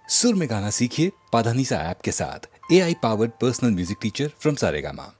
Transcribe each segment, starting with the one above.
सुर में गाना सीखिए पाधानीसा ऐप के साथ। AI powered personal music teacher from Saregama.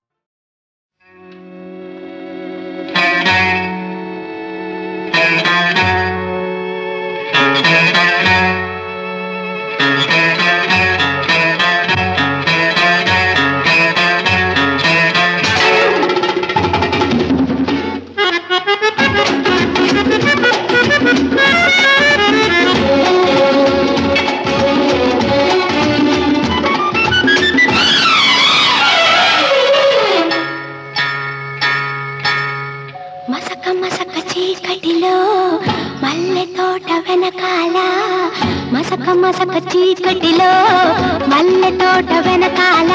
మసక చీకటిలో మల్లె తోట వెనకాల మసక చీకటిలో మల్లె తోట వెనకాల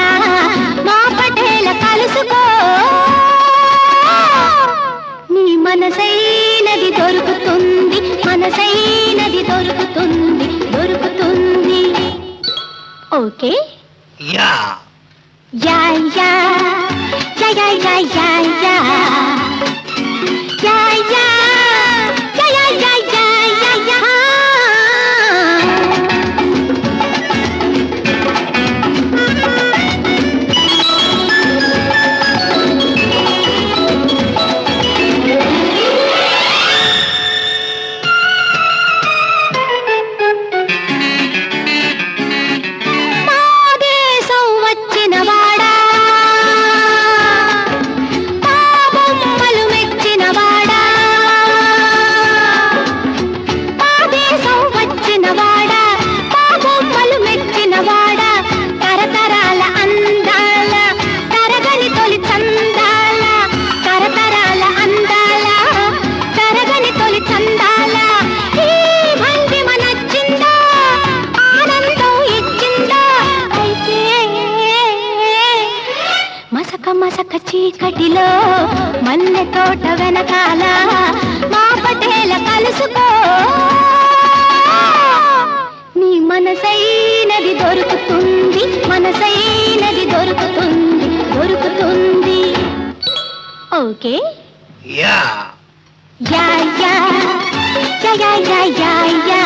మా పటేల కలుసుకో నీ మనసైనది దొరుకుతుంది మనసైనది దొరుకుతుంది దొరుకుతుంది okay yeah yeah yeah yeah yeah yeah yeah yeah yeah yeah yeah yeah yeah yeah yeah yeah మాదేశం వచ్చిన వాడా మసక చీకటిలో మల్లె తోట వెనకాల మా పటేల కలుసుకో నీ మనసైనది దొరుకుతుంది మనసైనది దొరుకుతుంది దొరుకుతుంది okay yeah yeah yeah yeah yeah yeah yeah yeah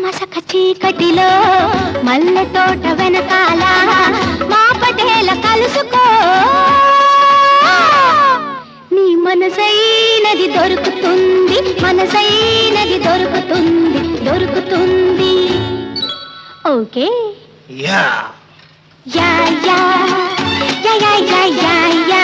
మసక చీకటిలో మల్లె తోట వెనకాల మా పటేల కలుసుకో నీ మనసైనది దొరుకుతుంది మనసైనది దొరుకుతుంది దొరుకుతుంది okay yeah yeah yeah yeah yeah yeah yeah yeah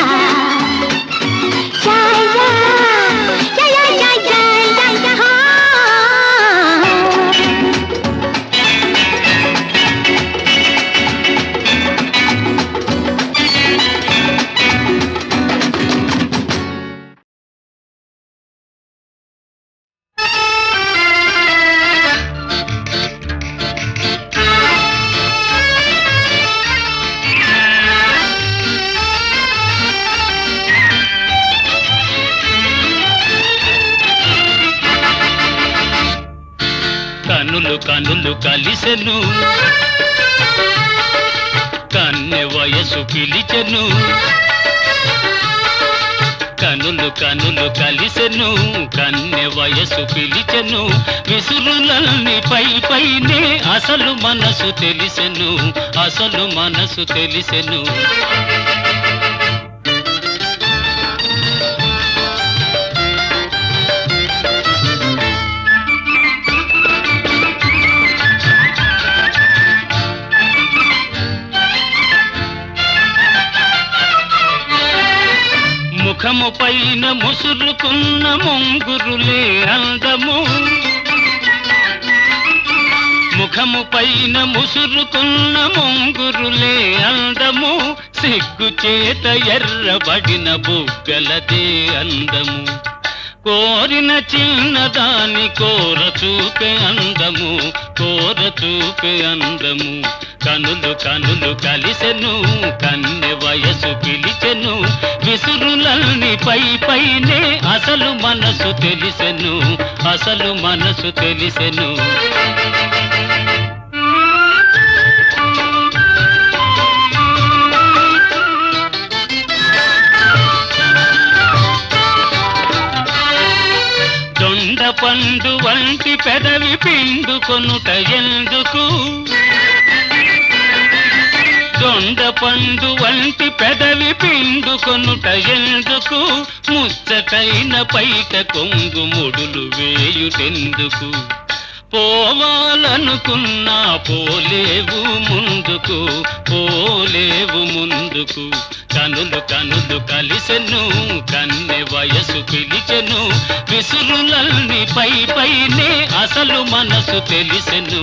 కనులు కనులు కలిసెను కన్నె వయసు పిలిచెను కనులు కనులు కలిసెను కన్నె వయసు పిలిచెను విసురులన్నీ పై పైనే అసలు మనసు తెలిసెను అసలు మనసు తెలిసెను ముఖము పైన ముసురుకున్న ముంగురులే అందము, ముఖము పైన ముసురుకున్న ముంగురులే అందము, సిగ్గు చేత ఎర్రబడిన బుగ్గలదే అందము, కోరిన చిన్నదాని కోర చూపే అందము, కోర చూపే అందము. కనులు కనులు కలిసెను, కన్నె వయసు పిలిచెను, విసురులన్నీ పై పైనే అసలు మనసు తెలిసెను, అసలు మనసు తెలిసెను. దొండ పండు వంటి పెదవి పిండుకొనుట ఎందుకు, దొండ పండు వంటి పెదవి పిండుకొనుట ఎందుకు, ముచ్చటైన పైట కొంగు ముడులు వేయుటెందుకు, పోవాలనుకున్నా పోలేవు ముందుకు, పోలేవు ముందుకు. కనులు కనులు కలిసెను, కన్నె వయసు పిలిచెను, విసురులన్నీ పై పైనే అసలు మనసు తెలిసెను,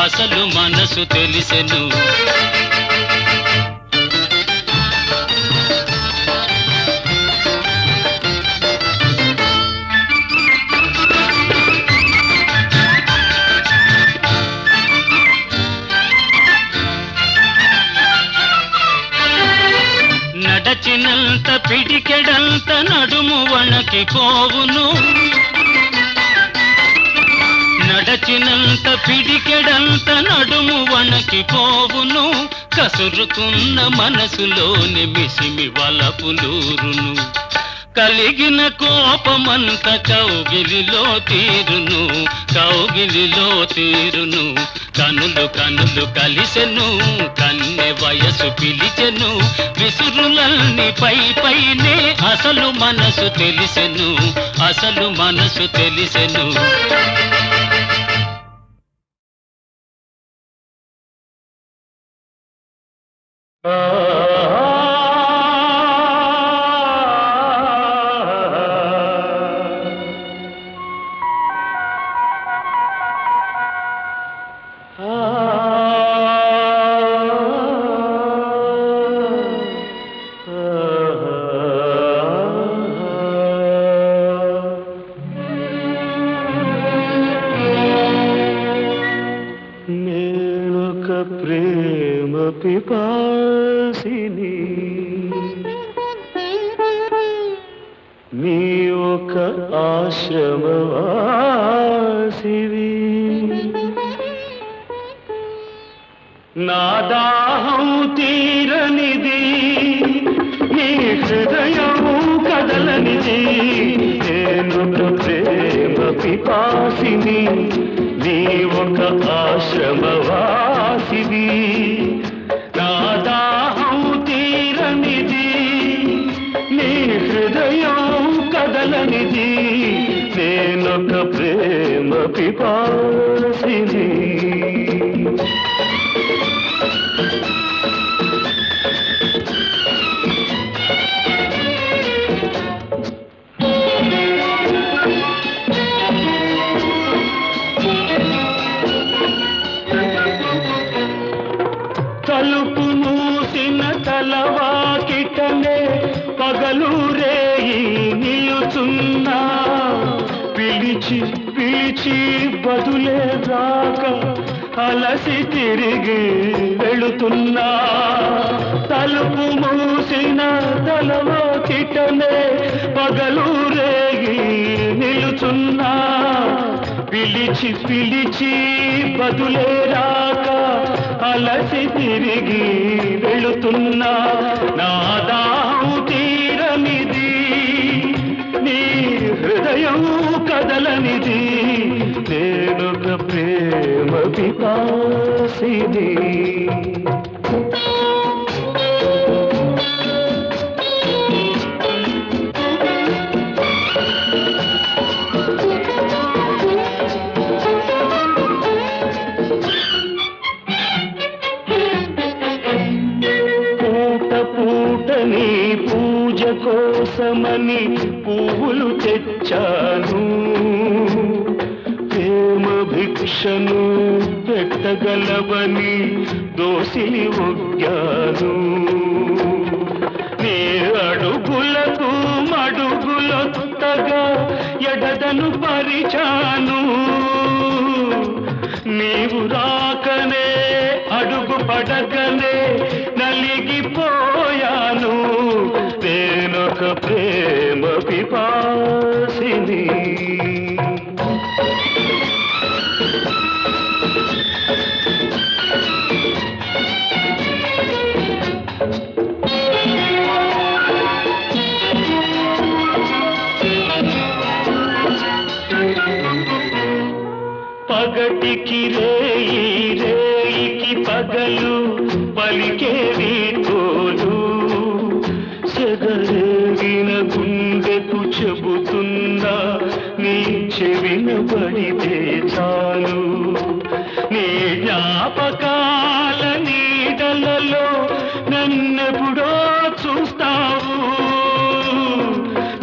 అసలు మనసు తెలిసెను. నడచినంత పిడికెడంత నడుము వణకి పోవును, నడచినంత పిడికెడంత నడుము వణకి పోవును, కసురుకున్న మనసులోని మిసిమి వలపులూరును, కలిగిన కోపమంత కౌగిలిలో తీరును, కౌగిలిలో తీరును. కనులు కనులు కలిసెను, కన్నె వయసు పిలిచెను, విసురులన్నీ పై పైనే అసలు మనసు తెలిసెను, అసలు మనసు తెలిసెను. ప్రేమ పిపాసిని నీ ఒక ఆశ్రమవాసివి, నా దాహం తీరనిది, నీ హృదయము కదలనిది, నేనొక ప్రేమ పిపాసిని నీ ఒక ఆశ్రమవాసివి, నా దాహం తీరనిది, నీ హృదయం కదలనిది, నేనొక ప్రేమ పిపాసిని. తలుపు మూసిన తలవాకిటనే పగలు రేయి నిలుచున్నా, పిలిచి పిలిచి బదులే రాక అలసి తిరిగి వెళుతున్నా, తలుపు మూసిన తలవాకిటనే పగలు రేయి నిలుచున్నా, పిలిచి పిలిచి బదులే రాక అలసి తిరిగి వెళుతున్నా, నా దాహం తీరనిది, నీ హృదయం కదలనిది, నేనొక ప్రేమ పిపాసిని. పూట పూట నీ పూజ కోసమని పువ్వులు తెచ్చాను, ప్రేమ భిక్షను పెట్టగలవని దోసిలి ఒగ్గాను. నీ అడుగులకు మడుగులొత్తగా ఎడదను పరిచాను, నీవు రాకనే అడుగు పడకనే నలిగిపోయాను. నేనొక ప్రేమ పిపాసిని. పగటికి రేయి, రేయికి పగలు పలికేవి తోలు, సెగరేగిన గుండెకు చెబుతున్నా నీ చెవిన పడితే చాలు. నీ జ్ఞాపకాల నీడలలో నన్నెప్పుడో చూస్తావు,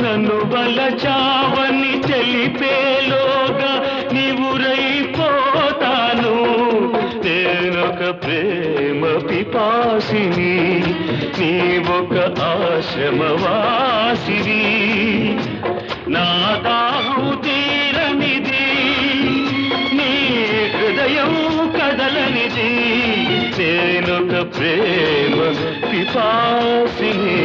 నన్ను వలచావని తెలిపేలోగా నీవురైపోతాను. నేనొక ప్రేమ పిపాసిని, నీవొక ఆశ్రమవాసిని. నా దాహం తీరనిది, నీ హృదయం కదలనిది. నేనొక ప్రేమ పిపాసిని.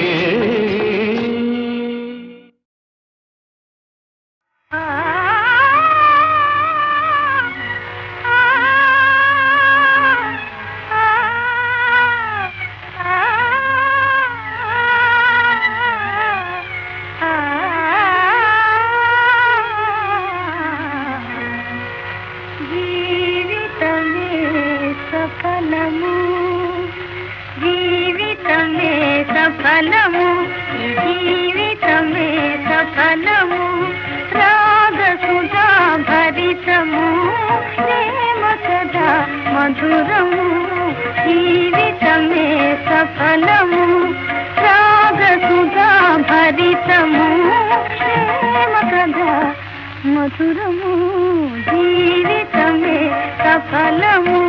సఫలము, జీవితమే సఫలము, రాగసుధా భరితము, ప్రేమ సదా మధురము. జీవితమే సఫలము, రాగసుధా భరితము, ప్రేమ సదా మధురము. జీవితమే సఫలము.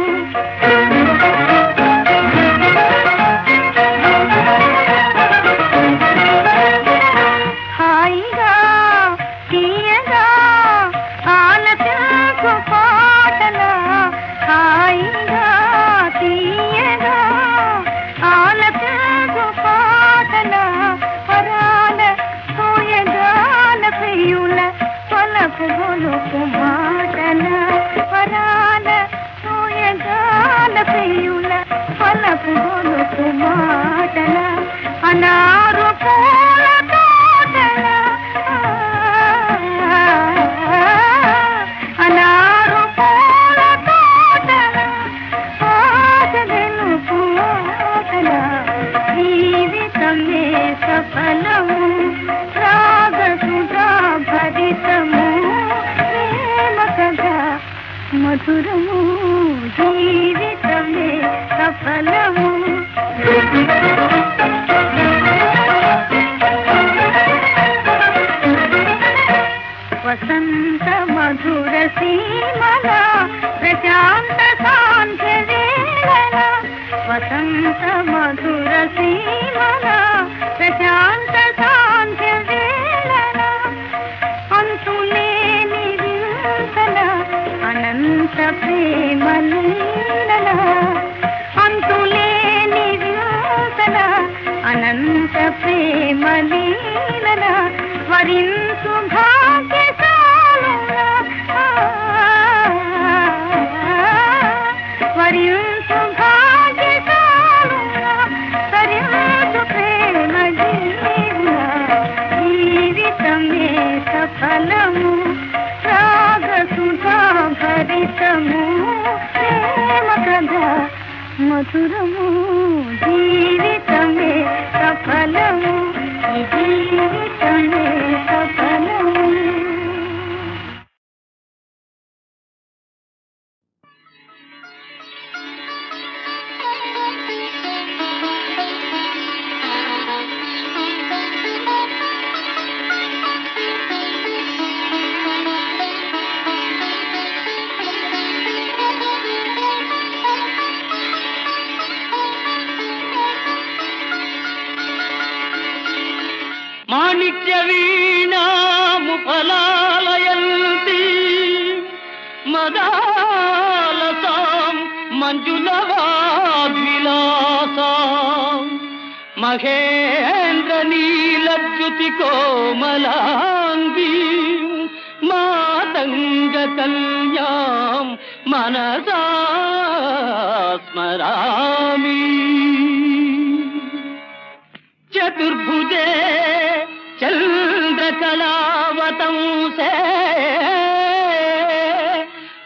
మధురము, జీవితమే సఫలము. వసంత మధుర సీమల ప్రశాంత సాంధ్య వేళల, వసంత మధుర సీమల ప్రశాంత సాంధ్య వేళల, అంతులేని వింతల అనంత ప్రేమ లీలల, అంతులేని వింతల అనంత ప్రేమ లీలల, వరించు భాగ్యశాలుల, వరించు భాగ్యశాలుల, తరించు ప్రేమ జీవుల. జీవితమే సఫలము, రాగసుధా భరితము, ప్రేమ కథా మధురము. జీవితమే సఫలము, జీవితమే సఫలము. మాణిక్య వీణాము ఫలాలయంతి మదాలసాం మంజులవాగ్విలాసాం మహేంద్ర నీలద్యుతి కోమలాంగీ మాతంగ కన్యాం మనసా స్మరామి. చతుర్భుజే చంద్రకళావతంసే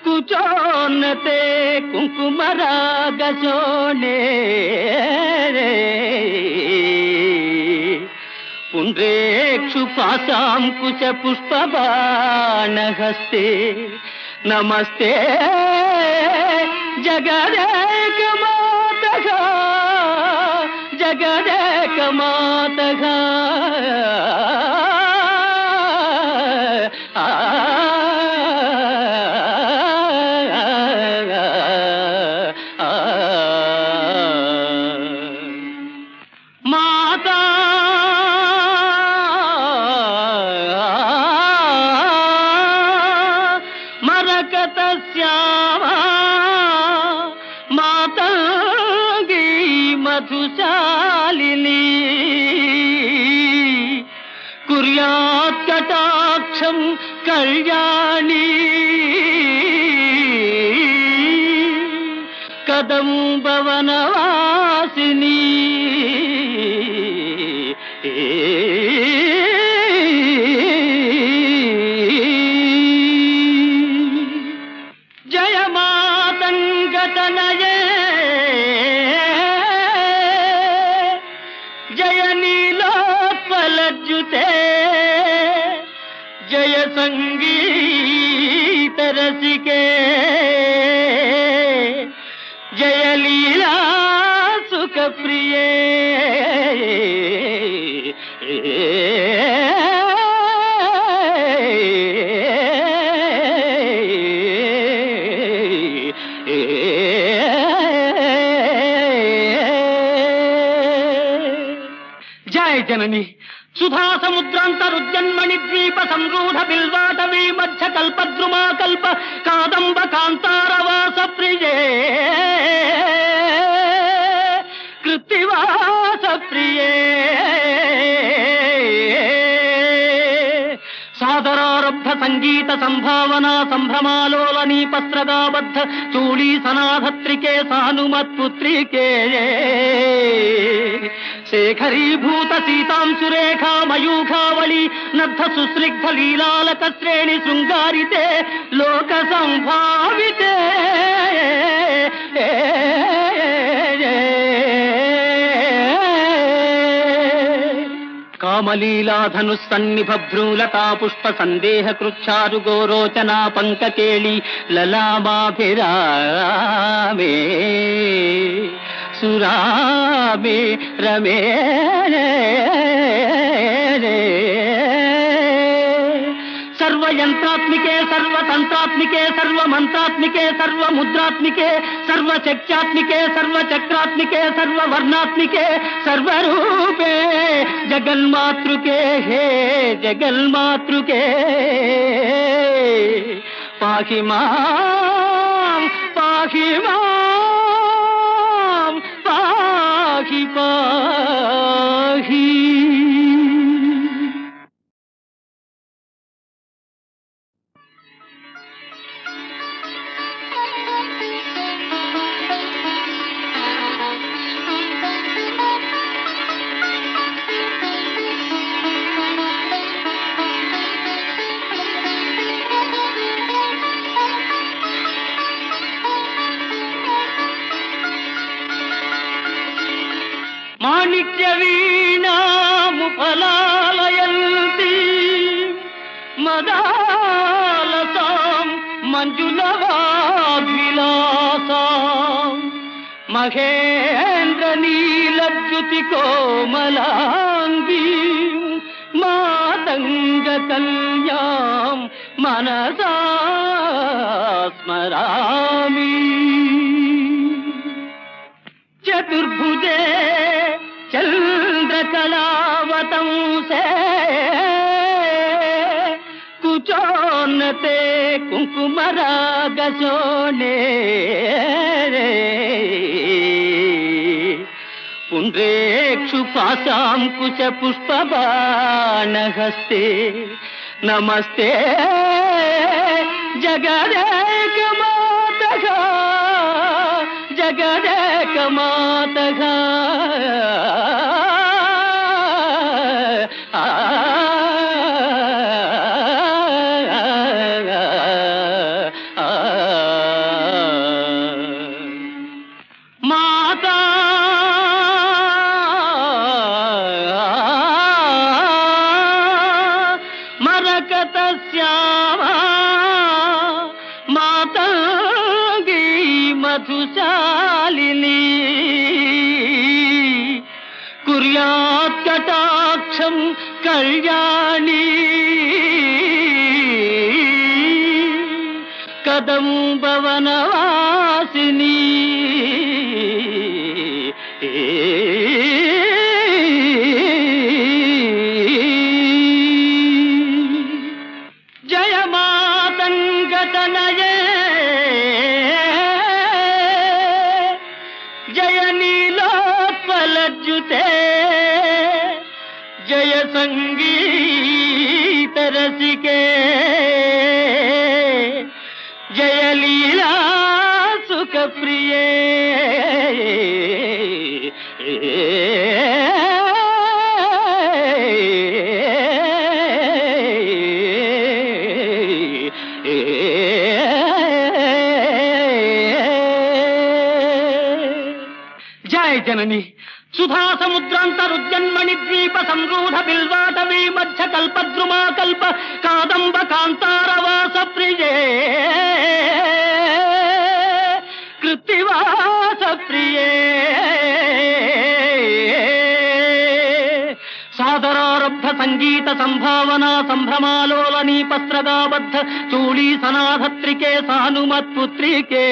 కుచోన్నతే కుంకుమరాగశోణే పుండ్రేక్షు పాశాంకుశ పుష్పబాణహస్తే నమస్తే జగదేకమాతః జగదేకమాతః. మాతా మరకతస్యామా మాతంగీ మధుశాలిని కుర్యాత్ కటాక్షం కళ్యాణి కదంబవనవాసిని జయ మాతంగతనయే జయ నీలోత్పలజ్జుతే జయ సంగీత రసికే జయ లీలా సుఖ ప్రియే. జయ జనని సుధా సముద్రాంతరుజ్జన్మణి ద్వీప సంరూఢ బిల్వాటవీ మధ్య కల్పద్రుమా కల్ప కాదంబ కాంతారవాస ప్రియే కృత్తివాస ప్రియే. సాదరారబ్ధ సంగీత సంభావనా సంభ్రమాలోలనీ పస్త్రగాబద్ధ చూళీ సనాధత్రికే సానుమత్పుత్రికే శేఖరీభూత సీతాంశురేఖా మయూఖావళి నద్ధ సుస్నిగ్ధ లీలాలక శ్రేణి శృంగారితే లోక సంభావితే కామలీలాధను సన్నిభ్రూలతా పుష్ప సందేహ కృచ్ఛారు గోరోచనా పంకకేళి లలామాభిరామే సురామే రమే సర్వయంత్రాత్మికే సర్వతంత్రాత్మికే సర్వమంత్రాత్మికే సర్వముద్రాత్మికే సర్వశక్త్యాత్మికే సర్వచక్రాత్మికే సర్వవర్ణాత్మికే సర్వరూపే జగన్మాతృకే హే జగన్మాతృకే పాహి మాం పాహి మాం పాహి పాహి. మాణిక్య వీణాము ఫలాలయంతి మదాలసాం మంజులవాగ్విలాసాం మహేంద్ర నీలద్యుతి కోమలాంగీ మాతంగ కన్యాం మనసా స్మరామి. చతుర్భుజే చంద్రకళావతంసే కుంకుమತೆ ಕುಂಕುಮರಾಗಸೋನೆ ಪುಂಡ್ರೇಕ್ಷು ಪಾಸಾಂಕುಶ ಪುಷ್ಪಬಾಣಹಸ್ತೆ ನಮಸ್ತೆ ಜಗದೇಕ ಮಾತಃ ಜಗದೇಕ ಮಾತಃ మాతా మరకత శ్యామా మాతంగీ మధుశాలిని కుర్యాత్ కటాక్షం కళ్యాణి కదంబవనవాసిని జయ మాతంగతనయే జయ నీలోత్పలజ్జుతే జయ సంగీత రసికే జయ లీలా సుఖ ప్రియే జయ జనని సుధా సముద్రాంతరుజన్మణి ద్వీప సంరూఢ బిల్వాటవీ మధ్య కల్పద్రుమా కల్ప కాదంబ కాంతారవాస ప్రియే కృత్తివాస ప్రియే సాదరారబ్ధ సంగీత సంభావనా సంభ్రమాలోలనీ పస్త్రగాబద్ధ చూళీ సనాధత్రికే సానుమత్పుత్రికే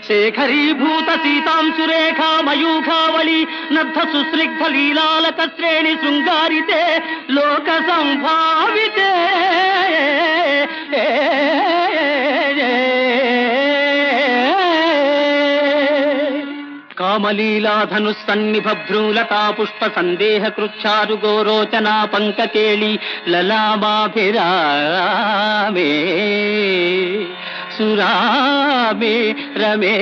శేఖరీభూత సీతాంశురేఖా మయూఖావళి నద్ధ సుస్నిగ్ధ లీలాలక శ్రేణి శృంగారితే లోక సంభావితే కామలీలాధను సన్నిభ భ్రూలతా పుష్ప సందేహ కృచ్చారు గోరోచనా పంకకేళి లలామాభిరామే సురామే రమే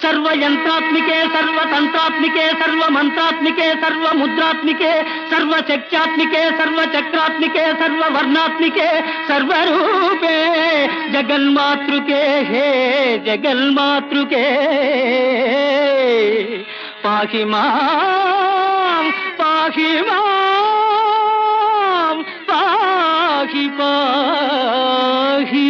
సర్వయంత్రాత్మికే సర్వతంత్రాత్మికే సర్వమంత్రాత్మికే సర్వముద్రాత్మికే సర్వశక్త్యాత్మికే సర్వచక్రాత్మికే సర్వవర్ణాత్మికే సర్వరూపే జగన్మాతృకే హే జగన్మాతృకే పాహి మాం పాహి మాం పాహి పాహి.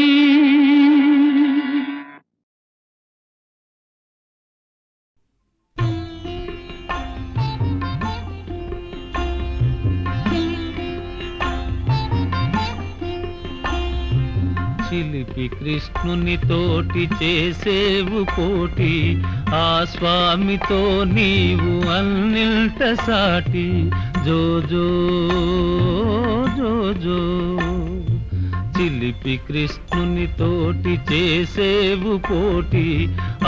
చిలిపి కృష్ణుని తోటి చేసేవు పోటీ ఆ స్వామితో నీవు అన్నిల్ట సాటి జో జో జో జో. చిలిపి కృష్ణుని తోటి చేసేవు పోటీ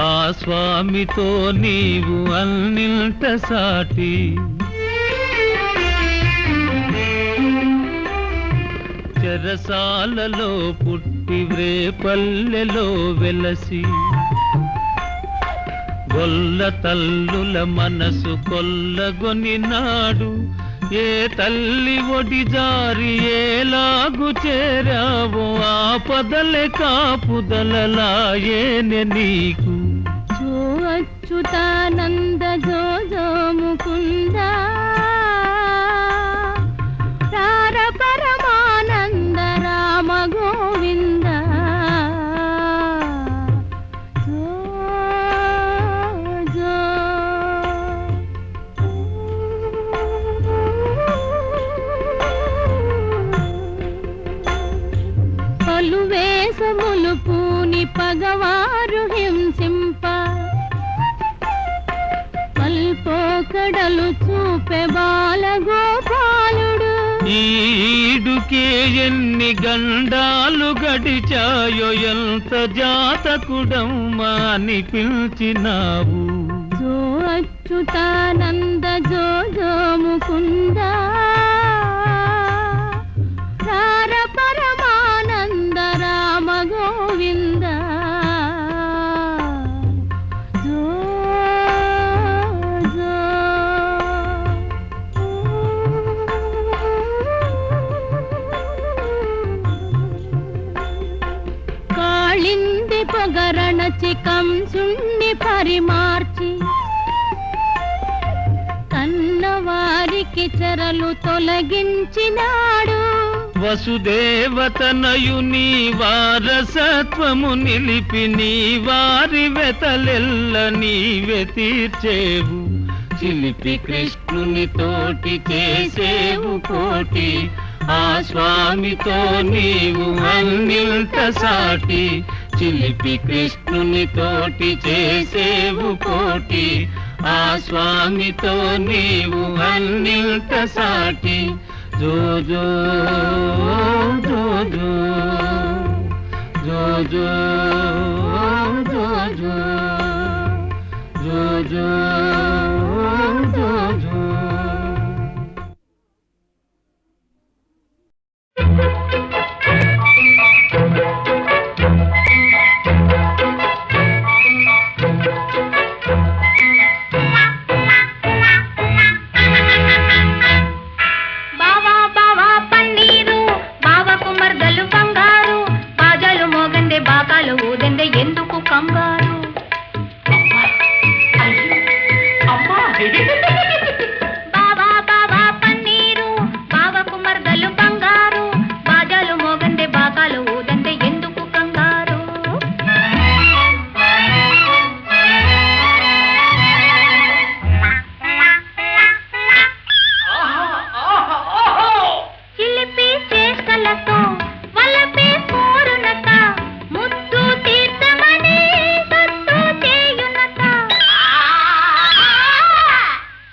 ఆ స్వామితో నీవు అన్నిల్ట సాటి. చెరసాలలో పుట్టి వ్రేపల్లెలో వెలసి గొల్ల తల్లుల మనసు కొల్లగొని నాడు ఏ తల్లి ఒడి జారి ఏలాగు చేరావో ఆపదలే కాపుదలలాయేనే నీకు. జో అచ్యుతానంద జో జో ముకుంద రార పరమానంద రామ గోవింద జో జో. పలు వేషములు పూని పగవారు హింసింప కల్పోకడలు చూపె బా అందుకే ఎన్ని గండాలు గడిచాయో ఎంత జాతకుడమ్మా అని పిలిచినావు. జో అచ్యుతానంద జో జో ముకుంద రార పరమానంద రామ గోవింద జో జో కాళింది పొగరణచి కంసుణ్ణి పరిమార్చి కన్నవారికి చెరలు తొలగించినాడు. వసుదేవతనయుని వారసత్వము నిలిపి నీ వారి వెతలెల్ల నీవే తీర్చేవు. చిలిపి కృష్ణుని తోటి చేసేవు కోటి, ఆ స్వామితో నీవు అన్నింత సాటి. చిలిపి కృష్ణుని తోటి చేసేవు కోటి, ఆ స్వామితో నీవు అన్నింత సాటి. జో జో జో జో జో జో జో జో జో జో జో జో. బావా బావా పన్నీరు బావ కుమర్గలు బంగారు బాజాలు మోగందే బాకాలు ఊదందే ఎందుకు కంగారు. బావా బావా పన్నీరు బావ కుమర్గలు బంగారు బాజాలు మోగందే బాకాలు ఊదందే ఎందుకు కంగారు. చిలిపి చేష్టలతో వలపే కోరునక ముద్దు తీర్థమని సత్తు చేయునక.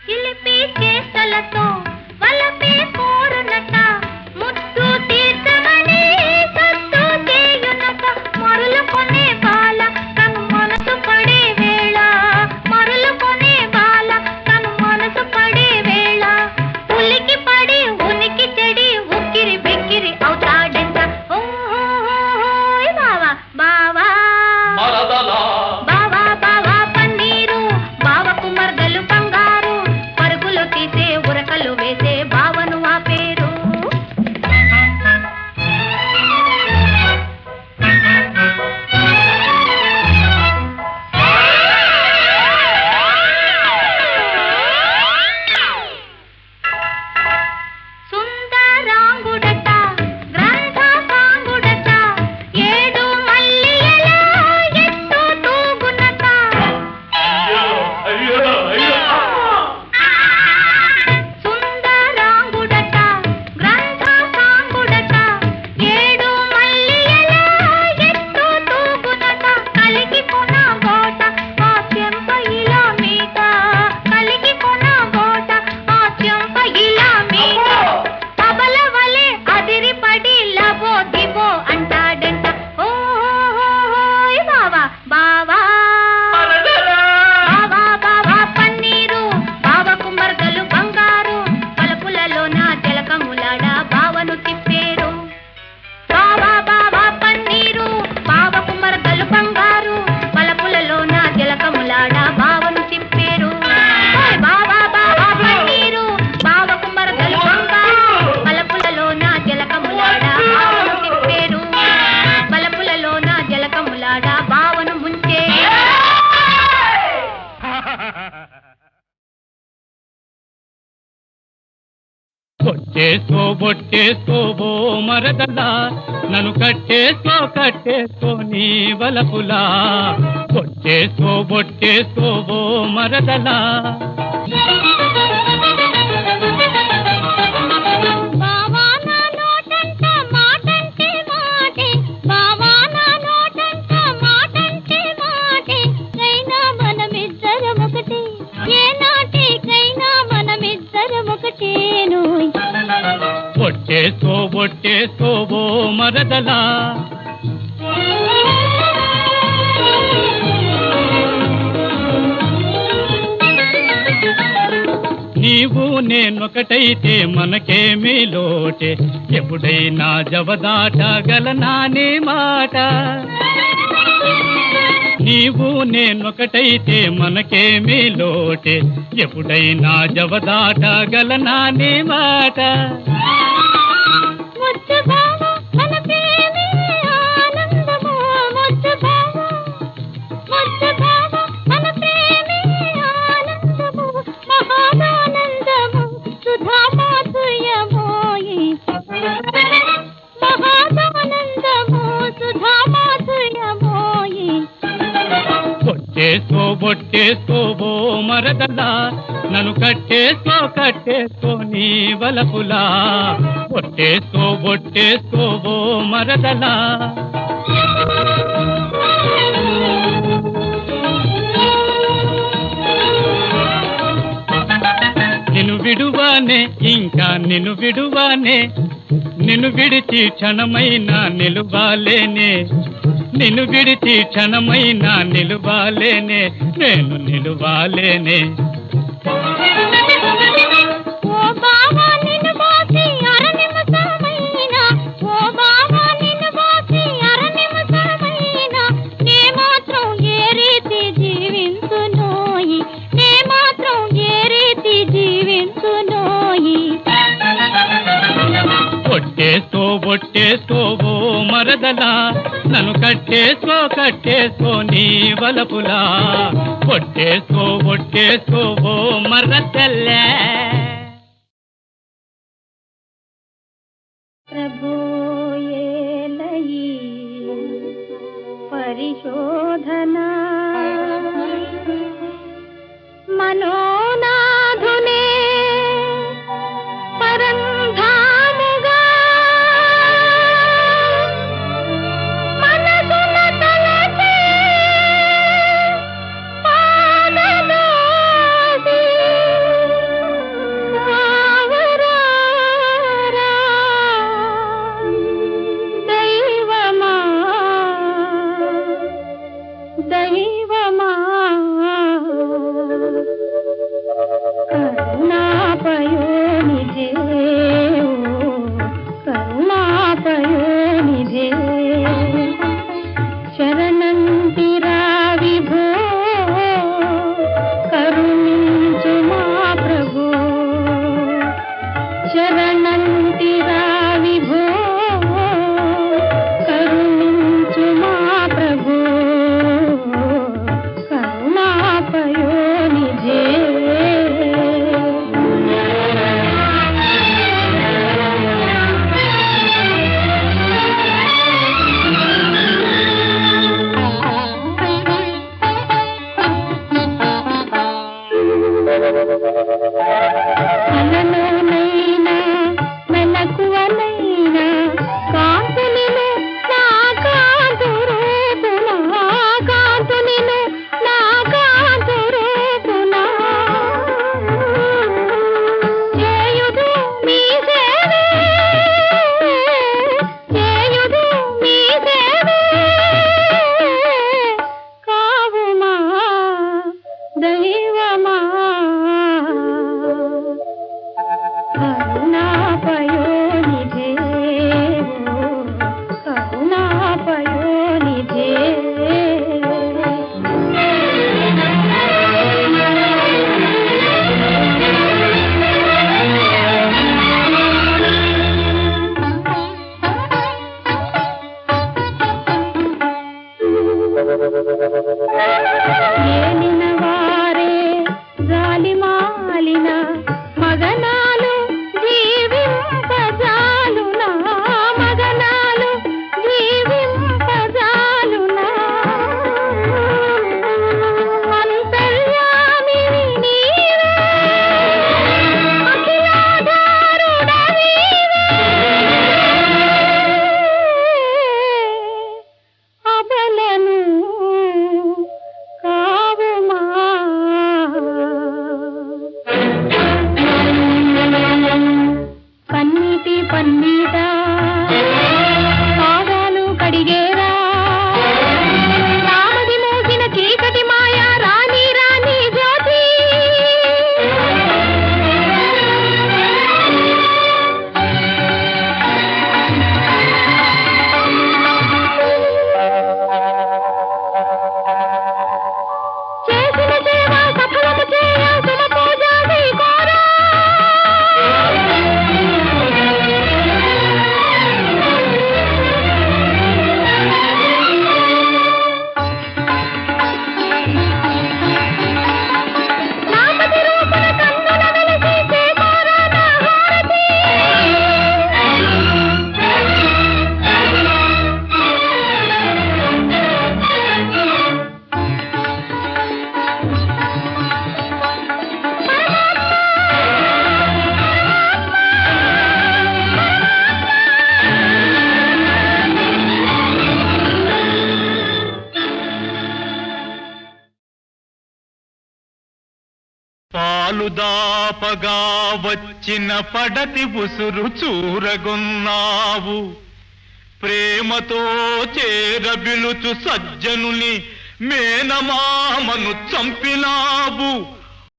చిలిపి చేష్టలతో వలపే కోరునక ముద్దు తీర్థమని సత్తు చేయునక. మరులు కొనే బాల తను మనసు పడే వేళ, మరులు కొనే బాల తను మనసు పడే వేళ. ఉలికి పడి ఉనికి చెడి ఉక్కిరి బిక్కిరి అవుతాడెంత. ఓహోయ్ బావా బావా బావా బావా పన్నీరు బావ కుమర్గలు బంగారు పరుగులు తీసే ఉరకలు వేసే బావను ఆ పేరు. సుందరాంగుడట గ్రంథ సాంగుడట ఏడు మల్లియల ఎత్తు తూగునట. సుందరాంగుడట గ్రంథ సాంగుడట ఏడు మల్లియల ఎత్తు తూగునట. కలిగి కొన బోట ఆ చెంప ఇలా మీట, కలిగి కొన బోట ఆ చెంప ఇలా మీట. పబల వలె అదిరిపడి లబో దిబో అంటాడెంట. ఓహోయ్ బావా బావా బావా బావా పన్నీరు బావ కుమర్గలు బంగారు పలుకులలోన తిలకములాడ బావను తిప్పేరు. బావా బావా పన్నీరు బావ కుమర్గలు బంగారు పలుకులలోన తిలకములాడ బావను తిప్పేరు. ఓయ్ బావా బావా పన్నీరు బావ కుమర్గలు బంగారు పలుకులలోన తిలకములాడ బావను తిప్పేరు. పలుకులలోన తిలకములాడ బావను ముంచే. కొట్టేసుకో బొట్టేసుకో బో మరదలా, నన్ను కట్టేసుకో నీ వలపులా. కొట్టేసుకో బొట్టేసుకో బో మరదలా. బావా నా నోటంట మాటంటే మాటే, బావా నా నోటంట మాటంటే మాటే. కైనా మనమిద్దరం ఒకటే, ఏ నాటికైనా మనమిద్దరం ఒకటేను. కొట్టేసుకో ఒట్టేసుకోవో మరదలా నీవు నేనొకటైతే మనకేమీ లోటే ఎప్పుడైనా జవదాటగలనా నీ మాట నీవు నేనొకటైతే మనకేమీ లోటే ఎప్పుడైనా జవదాటగలనా నీ మాట ఒట్టేసుకోవో మరదలా నన్ను కట్టేసుకో నీ వలపులా ఒట్టేసుకోవో మరదలా నిన్ను విడువానే ఇంకా నిన్ను విడువానే నిన్ను విడిచి క్షణమైనా నిలువాలేనే నిన్ను విడిచి క్షణమైనా నిలువాలేనే నేను నిలువాలేనే ఒట్టేసుకోవో మరదలా నన్ను కట్టేసుకో నీ వలపులా ఒట్టేసుకోవో మరదల్లా ప్రభుయేలయి పరిశోధనా మనోనాధునే పరంధాముగా మనసున తలచే పాదదాసి ఆవరారా దైవమా దైవమా కరుణాపయోనిధే కరుణాపయోనిధే శరణంతిరా విభో కరుణించు మా ప్రభో శరణంతిరా విభో కరుణించు మా ప్రభో కరుణాపయోనిధే అలలోనైనా మెలకువనైనా కాంతునిలో నా కాంతు రూపునా కాంతునిలో నా కాంతు రూపునా చేయుదు మీ సేవే చేయుదు మీ సేవే కావుమా దైవమా కరుణాపయోనిధే కరుణాపయోనిధే ఏలిన వారే జాలిమాలిన మగనాలు జీవింపజాలునా మగనాలు జీవింపజాలునా అంతర్యామివి నీవే అఖిలాధారుడవీవే అబలను కావుమా పాలు దాపగా వచ్చిన పడతి ఉసురు చూరగొన్నావు ప్రేమతో చేరబిలుచు సజ్జనుని మేనమామను చంపినావు